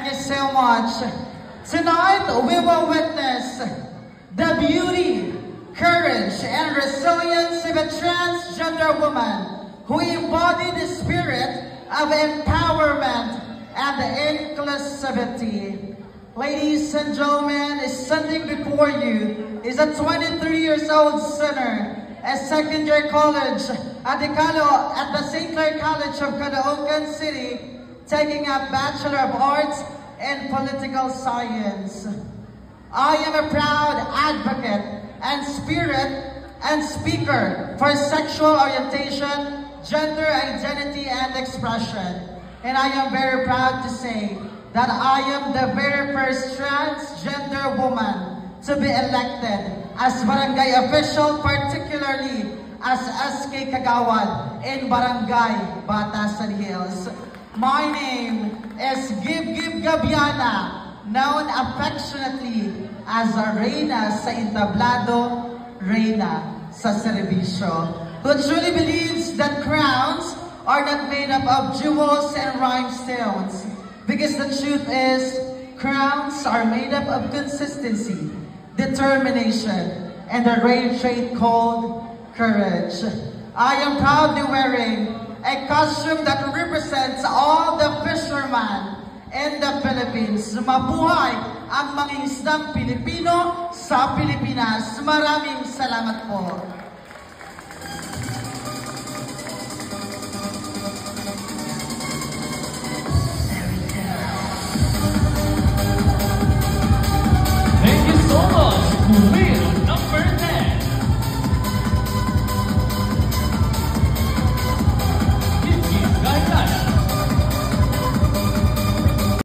Thank you so much. Tonight, we will witness the beauty, courage, and resilience of a transgender woman who embodied the spirit of empowerment and inclusivity. Ladies and gentlemen, standing before you is a 23-year-old sinner, a second-year college at the St. Clair College of Caloocan City, taking a Bachelor of Arts in Political Science. I am a proud advocate and speaker for sexual orientation, gender identity, and expression. And I am very proud to say that I am the very first transgender woman to be elected as barangay official, particularly as SK Kagawad in Barangay Batasan Hills. My name is Gib Gabiana, known affectionately as a Reyna sa Entablado, Reyna sa Serbisyo, who truly believes that crowns are not made up of jewels and rhinestones. Because the truth is, crowns are made up of consistency, determination, and a rare trait called courage. I am proudly wearing a costume that represents all the fishermen in the Philippines. Mabuhay ang mga isdang Pilipino sa Pilipinas. Maraming salamat po.